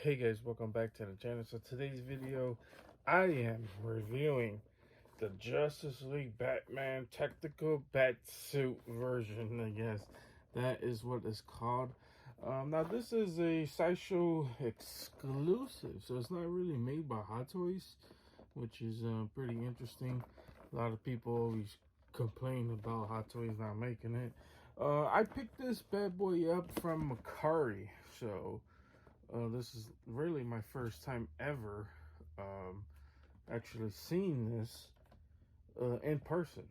Hey guys, welcome back to the channel. So today's video, I am reviewing the Justice League Batman Tactical Batsuit version, I guess. That is what it's called. Now this is a Sideshow exclusive, so it's not really made by Hot Toys, which is pretty interesting. A lot of people always complain about Hot Toys not making it. I picked this bad boy up from Mercari, so this is really my first time ever actually seeing this in person.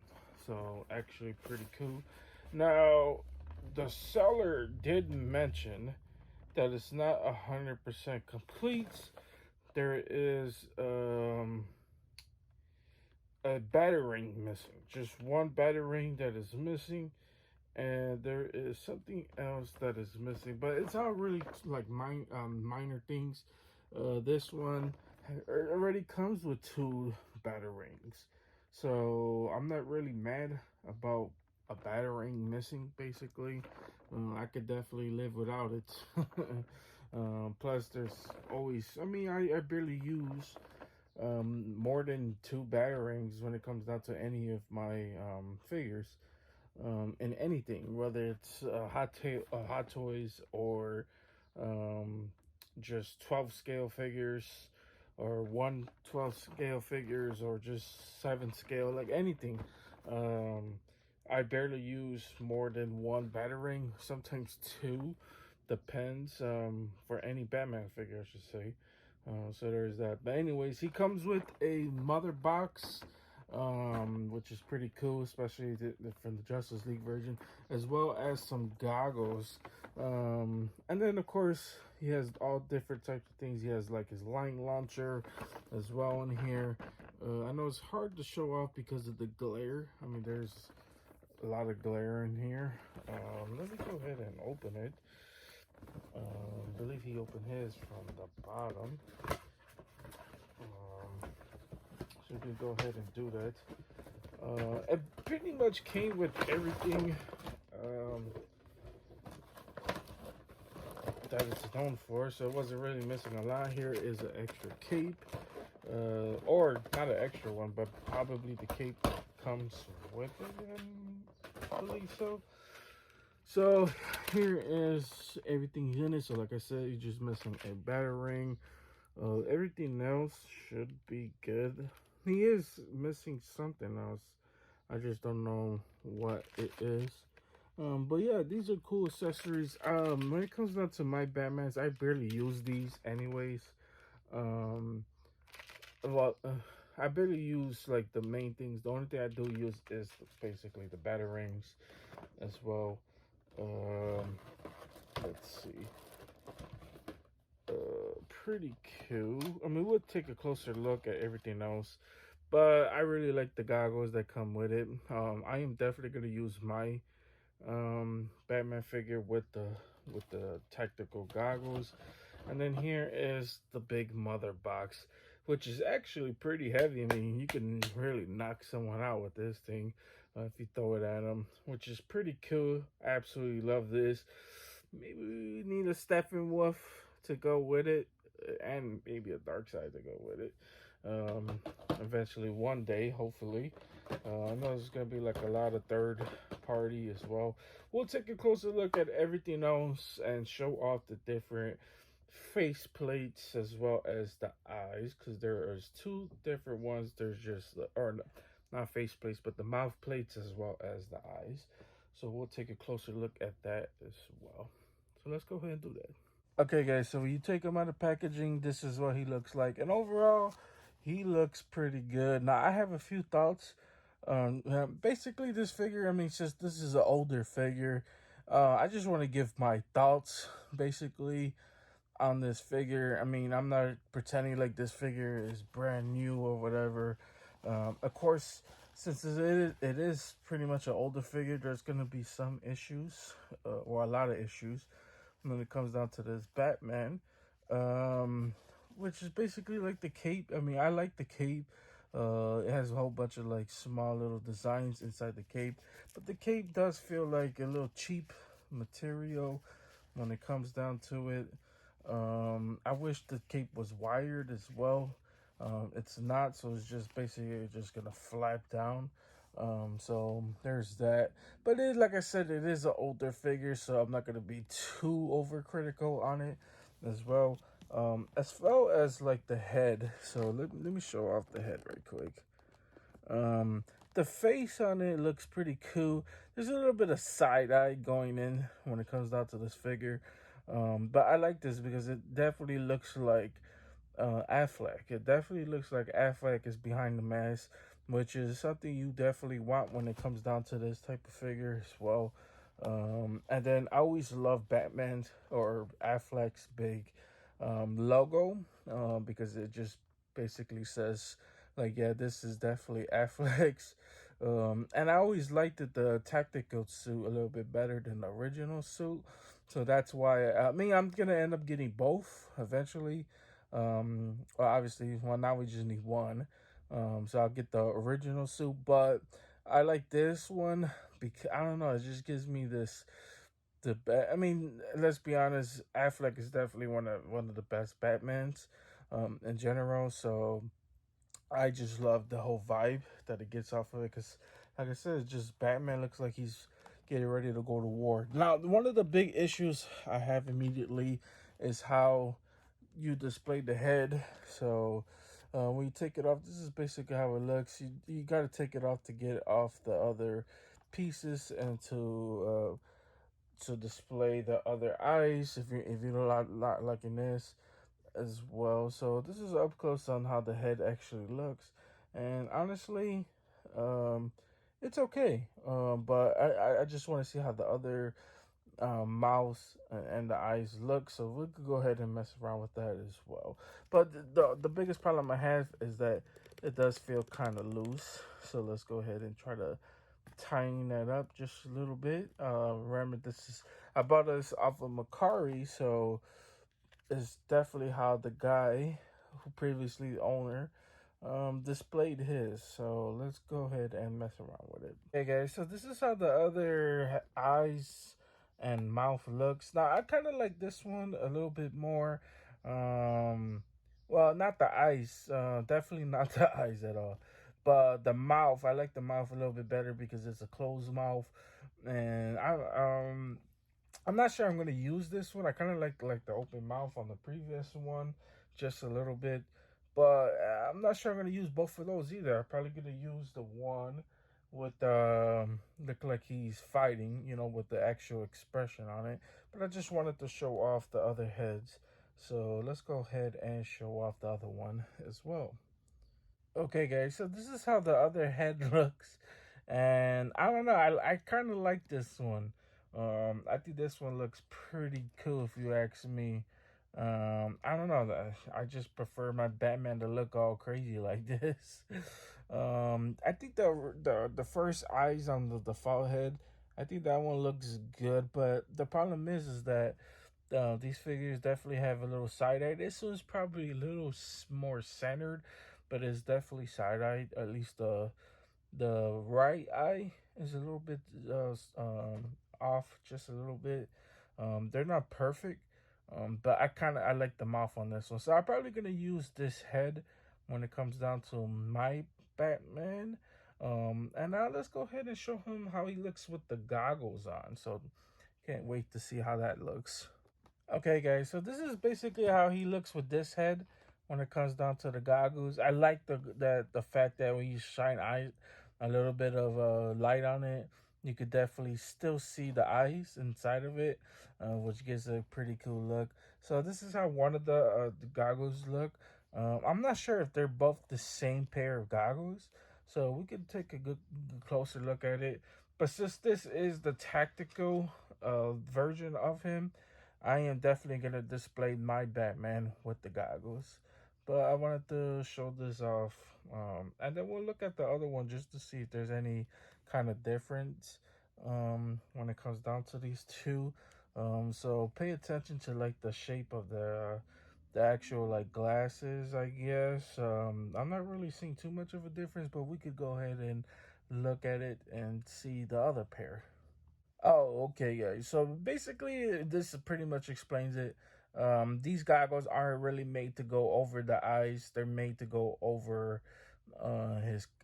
So actually pretty cool. Now, the seller did mention that it's not 100% complete. There is a batarang missing. Just one batarang that is missing. And there is something else that is missing, but it's all really like minor things. This one already comes with 2 batarangs, so I'm not really mad about a batarang missing. Basically, I could definitely live without it. Plus, there's always, I barely use more than 2 batarangs when it comes down to any of my figures. In anything, whether it's Hot Toys or just 12 scale figures, or 1/12 scale figures, or just 7 scale, like anything. I barely use more than 1 batarang, sometimes 2, depends, for any Batman figure, I should say. So there's that. But anyways, he comes with a mother box, which is pretty cool, especially from the Justice League version, as well as some goggles. And then of course he has all different types of things. He has like his line launcher as well in here. I know it's hard to show off because of the glare. I mean, there's a lot of glare in here. Let me go ahead and open it. I believe he opened his from the bottom. So we can go ahead and do that. It pretty much came with everything that it's known for, so it wasn't really missing a lot. Here is an extra cape, or not an extra one, but probably the cape comes with it, I believe so. So here is everything in it. So like I said, you're just missing a batarang. Everything else should be good. He is missing something else. I just don't know what it is. But yeah, these are cool accessories. When it comes down to my Batmans, I barely use these anyways. Um, well, I barely use like the main things. The only thing I do use is basically the batarangs as well. Let's see. Pretty cool. I mean, we'll take a closer look at everything else, but I really like the goggles that come with it. I am definitely going to use my Batman figure with the tactical goggles. And then here is the big mother box, which is actually pretty heavy. I mean, you can really knock someone out with this thing if you throw it at them, which is pretty cool. Absolutely love this. Maybe we need a Steppenwolf to go with it, and maybe a Darkseid to go with it. Eventually, one day, hopefully. I know there's gonna be like a lot of third party as well. We'll take a closer look at everything else and show off the different face plates as well as the eyes, because there is 2 different ones. There's just, or not face plates, but the mouth plates as well as the eyes. So we'll take a closer look at that as well. So let's go ahead and do that. Okay, guys, so when you take him out of packaging, this is what he looks like. And overall, he looks pretty good. Now, I have a few thoughts. Basically, this figure, I mean, it's just, this is an older figure. I just want to give my thoughts, basically, on this figure. I mean, I'm not pretending like this figure is brand new or whatever. Of course, since it is pretty much an older figure, there's going to be some issues, or a lot of issues, when it comes down to this Batman, which is basically like the cape. I mean, I like the cape. It has a whole bunch of like small little designs inside the cape, but the cape does feel like a little cheap material when it comes down to it. I wish the cape was wired as well. It's not, so it's just basically just gonna flap down. So there's that. But it, like I said, it is an older figure, so I'm not gonna be too overcritical on it as well. As well as like the head. So let me show off the head right quick. Um, the face on it looks pretty cool. There's a little bit of side eye going in when it comes down to this figure. But I like this because it definitely looks like Affleck. It definitely looks like Affleck is behind the mask, which is something you definitely want when it comes down to this type of figure as well. And then I always love Batman's or Affleck's big logo because it just basically says like, yeah, this is definitely Affleck's. And I always liked the tactical suit a little bit better than the original suit, so that's why I mean I'm gonna end up getting both eventually. Well, obviously, well, now we just need one. So I'll get the original suit, but I like this one because I don't know. It just gives me this I mean, let's be honest. Affleck is definitely one of the best Batmans, in general. So I just love the whole vibe that it gets off of it. Because, like I said, it's just Batman looks like he's getting ready to go to war. Now, one of the big issues I have immediately is how you display the head. So when you take it off, this is basically how it looks. You got to take it off to get off the other pieces and to display the other eyes. If you're not liking this as well. So this is up close on how the head actually looks, and honestly, um, it's okay. But I just want to see how the other mouth and the eyes look. So we could go ahead and mess around with that as well. But the biggest problem I have is that it does feel kind of loose. So let's go ahead and try to tighten that up just a little bit. Remember, this is I bought this off of Mercari, so it's definitely how the guy who previously the owner displayed his. So let's go ahead and mess around with it. Okay, guys, so this is how the other eyes and mouth looks. Now I kind of like this one a little bit more. Well, not the eyes, definitely not the eyes at all, but the mouth. I like the mouth a little bit better because it's a closed mouth, and I'm not sure I'm gonna use this one. I kind of like the open mouth on the previous one, just a little bit, but I'm not sure I'm gonna use both of those either. I'm probably gonna use the one with look like he's fighting, with the actual expression on it. But I just wanted to show off the other heads, so let's go ahead and show off the other one as well. Okay, guys, so this is how the other head looks, and I don't know, I kind of like this one. I think this one looks pretty cool if you ask me. I don't know, I just prefer my Batman to look all crazy like this. I think the first eyes on the default head, I think that one looks good, but the problem is that these figures definitely have a little side eye. This one's probably a little more centered, but it's definitely side eye. At least the right eye is a little bit off, just a little bit. They're not perfect, but I like the mouth on this one. So I'm probably gonna use this head when it comes down to my Batman. And now let's go ahead and show him how he looks with the goggles on. So can't wait to see how that looks. Okay, guys, so this is basically how he looks with this head when it comes down to the goggles. I like the fact that when you shine a little bit of light on it, you could definitely still see the eyes inside of it, which gives a pretty cool look. So this is how one of the goggles look. I'm not sure if they're both the same pair of goggles, so we could take a good closer look at it. But since this is the tactical version of him, I am definitely gonna display my Batman with the goggles. But I wanted to show this off. And then we'll look at the other one just to see if there's any kind of difference when it comes down to these two. So pay attention to like the shape of the actual like glasses, I guess. I'm not really seeing too much of a difference, but we could go ahead and look at it and see the other pair. Oh, okay, guys. So basically, this pretty much explains it. These goggles aren't really made to go over the eyes. They're made to go over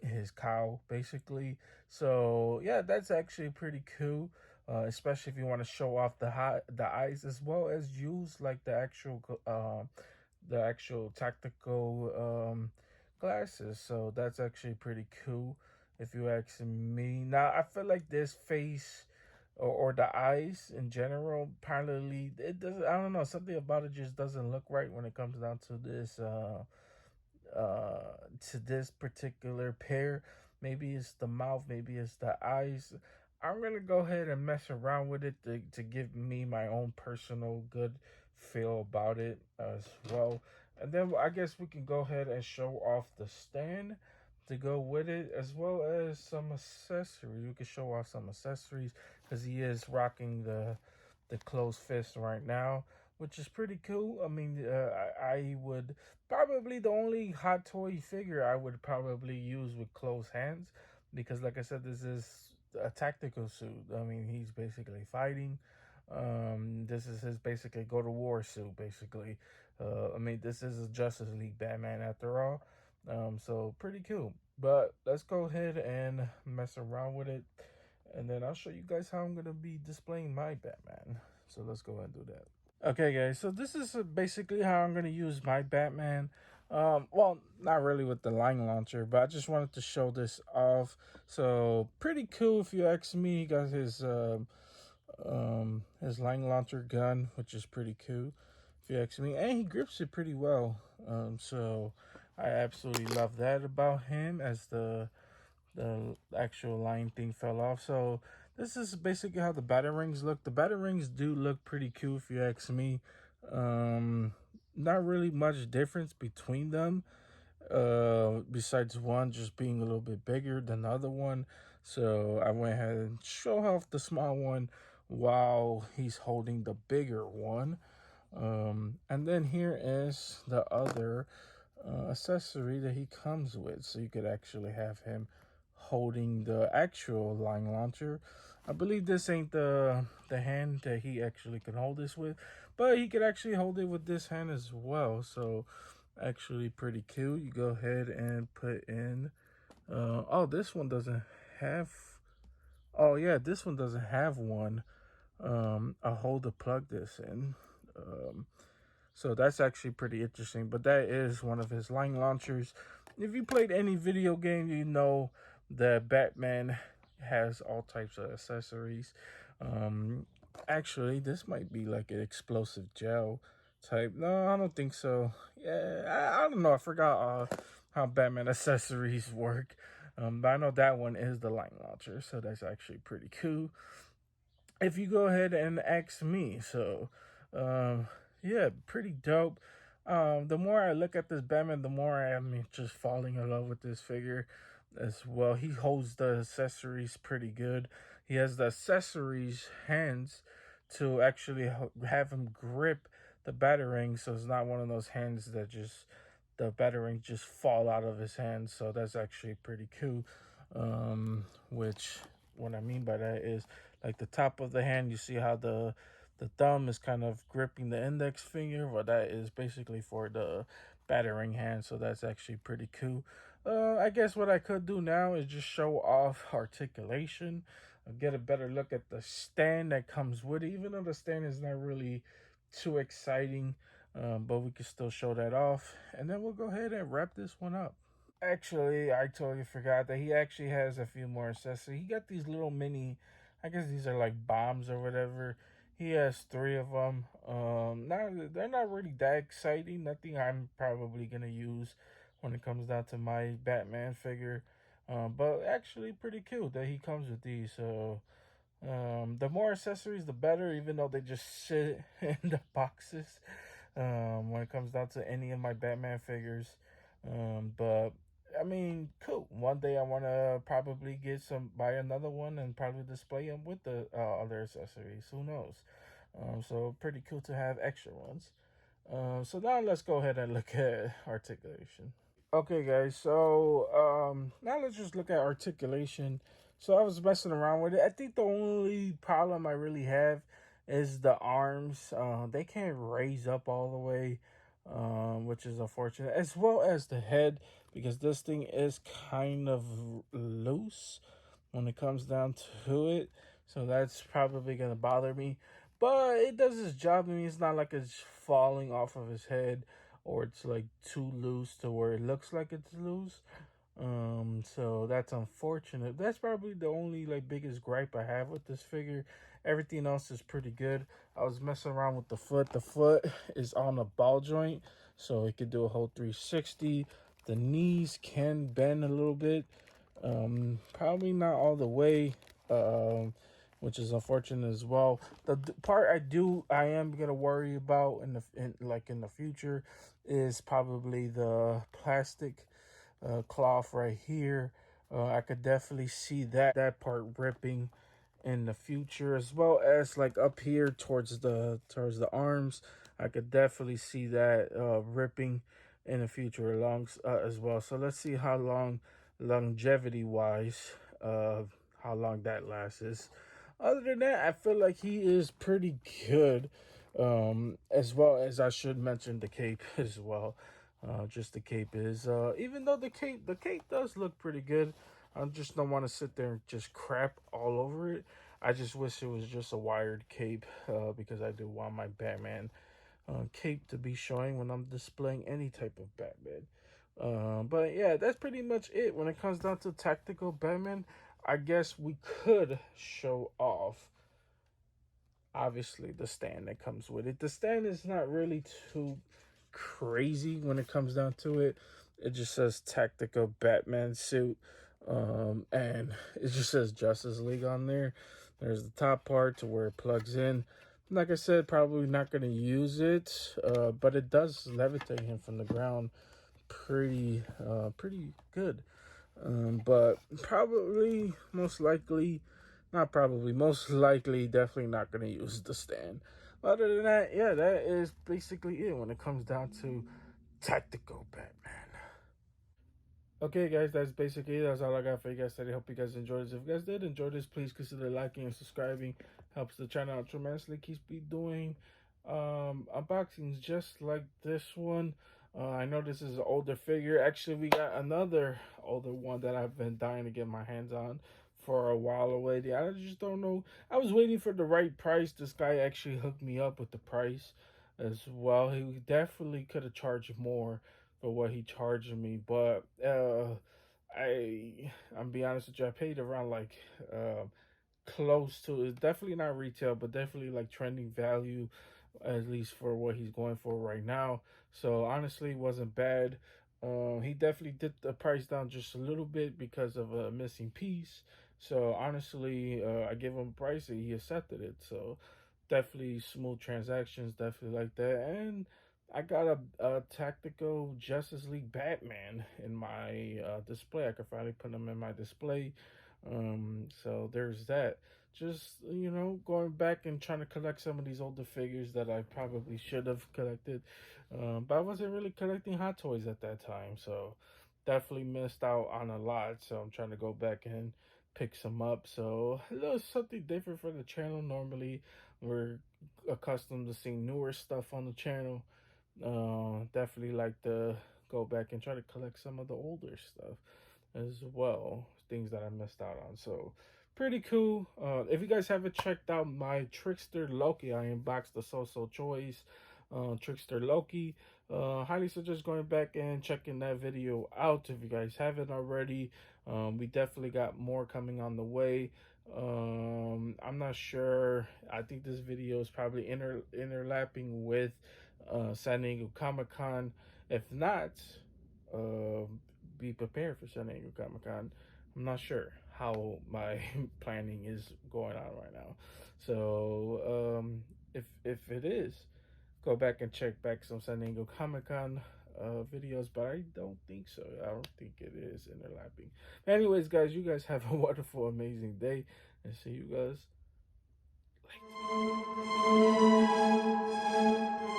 his cowl basically. So yeah, that's actually pretty cool. Especially if you want to show off the eyes as well as use like the actual tactical glasses. So that's actually pretty cool if you ask me. Now I feel like this face or the eyes in general, probably it doesn't. I don't know. Something about it just doesn't look right when it comes down uh to this particular pair. Maybe it's the mouth, maybe it's the eyes. I'm gonna go ahead and mess around with it to give me my own personal good feel about it as well. And then I guess we can go ahead and show off the stand to go with it, as well as some accessories. We can show off some accessories because he is rocking the closed fist right now, which is pretty cool. I mean, I would probably the only hot toy figure I would probably use with closed hands, because, like I said, this is a tactical suit. I mean, he's basically fighting. This is his basically go to war suit, basically. I mean, this is a Justice League Batman after all. So pretty cool. But let's go ahead and mess around with it, and then I'll show you guys how I'm gonna be displaying my Batman. So let's go ahead and do that. Okay, guys. So this is basically how I'm gonna use my Batman. Well, not really with the line launcher, but I just wanted to show this off. So pretty cool if you ask me. He got his line launcher gun, which is pretty cool if you ask me, and he grips it pretty well. So I absolutely love that about him, as the actual line thing fell off. So this is basically how the batarangs look. The batarangs do look pretty cool if you ask me. Um, Not really much difference between them. Besides one just being a little bit bigger than the other one. So I went ahead and show off the small one while he's holding the bigger one. And then here is the other accessory that he comes with, so you could actually have him holding the actual line launcher. I believe this ain't the hand that he actually can hold this with, but he could actually hold it with this hand as well. So actually pretty cool. You go ahead and put in oh, this one doesn't have, oh yeah, this one doesn't have one a hole to plug this in. So that's actually pretty interesting. But that is one of his line launchers. If you played any video game, you know that Batman has all types of accessories. Um, Actually, this might be like an explosive gel type. No, I don't think so. Yeah, I don't know. I forgot how Batman accessories work. But I know that one is the line launcher, so that's actually pretty cool if you go ahead and ask me. So, um, yeah, pretty dope. The more I look at this Batman, the more I am just falling in love with this figure as well. He holds the accessories pretty good. He has the accessories hands to actually have him grip the batarang, so it's not one of those hands that just the batarang just fall out of his hands. So that's actually pretty cool. Which what I mean by that is, like, the top of the hand, you see how the thumb is kind of gripping the index finger. Well, that is basically for the battering hand. So that's actually pretty cool. I guess what I could do now is just show off articulation, get a better look at the stand that comes with it, even though the stand is not really too exciting. But we can still show that off, and then we'll go ahead and wrap this one up. Actually, I totally forgot that he actually has a few more accessories. He got these little mini, I guess these are like bombs or whatever. He has three of them. Not they're not really that exciting. Nothing I'm probably gonna use when it comes down to my Batman figure. But actually pretty cool that he comes with these. So the more accessories, the better. Even though they just sit in the boxes. When it comes down to any of my Batman figures. But I mean, cool. One day I want to probably buy another one and probably display them with the other accessories. Who knows? So pretty cool to have extra ones. So now let's go ahead and look at articulation. Okay, guys. So now let's just look at articulation. So I was messing around with it. I think the only problem I really have is the arms. They can't raise up all the way, which is unfortunate, as well as the head, because this thing is kind of loose when it comes down to it. So that's probably gonna bother me. But it does its job. I mean, it's not like it's falling off of his head or it's like too loose to where it looks like it's loose. So that's unfortunate. That's probably the only like biggest gripe I have with this figure. Everything else is pretty good. I was messing around with the foot. The foot is on a ball joint, so it could do a whole 360. The knees can bend a little bit. Probably not all the way. Which is unfortunate as well. The part I am gonna worry about in the future is probably the plastic cloth right here. I could definitely see that part ripping in the future, as well as like up here towards the arms. I could definitely see that ripping in the future along as well. So let's see how long, longevity wise, how long that lasts. Other than that, I feel like he is pretty good. As well as I should mention the cape as well. Just the cape is even though the cape does look pretty good. I just don't want to sit there and just crap all over it. I just wish it was just a wired cape because I do want my Batman cape to be showing when I'm displaying any type of Batman. But yeah, that's pretty much it when it comes down to tactical Batman. I guess we could show off obviously the stand that comes with it. The stand is not really too crazy when it comes down to it. It just says tactical Batman suit. And it just says Justice League on there. There's the top part to where it plugs in. Like I said, probably not going to use it, but it does levitate him from the ground pretty good. But probably, most likely, not probably, most likely, definitely not going to use the stand. Other than that, yeah, that is basically it when it comes down to tactical Batman. Okay, guys, that's basically it. That's all I got for you guys today. Hope you guys enjoyed this. If you guys did enjoy this, please consider liking and subscribing. Helps the channel out tremendously. Keeps me doing unboxings just like this one. I know this is an older figure. Actually, we got another older one that I've been dying to get my hands on for a while already. I just don't know. I was waiting for the right price. This guy actually hooked me up with the price as well. He definitely could have charged more for what he charged me, but I'm be honest with you, I paid around like close to, it's definitely not retail, but definitely like trending value, at least for what he's going for right now. So honestly, it wasn't bad. He definitely did the price down just a little bit because of a missing piece. So honestly, I gave him a price and he accepted it. So definitely smooth transactions, definitely like that. And I got a tactical Justice League Batman in my display. I could finally put him in my display. So there's that. Just going back and trying to collect some of these older figures that I probably should have collected, but I wasn't really collecting Hot Toys at that time, so definitely missed out on a lot. So I'm trying to go back and pick some up. So a little something different for the channel. Normally, we're accustomed to seeing newer stuff on the channel. Definitely like to go back and try to collect some of the older stuff as well, things that I missed out on. So pretty cool. If you guys haven't checked out my Trickster Loki, I unboxed the So Choice Trickster Loki. Highly suggest going back and checking that video out if you guys haven't already. We definitely got more coming on the way. I'm not sure. I think this video is probably interlapping with San Diego Comic Con. If not, uh, be prepared for San Diego Comic Con. I'm not sure how my planning is going on right now. So if it is, go back and check back some San Diego Comic Con videos, but I don't think so. I don't think it is interlapping. Anyways, guys, you guys have a wonderful, amazing day, and see you guys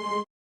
later.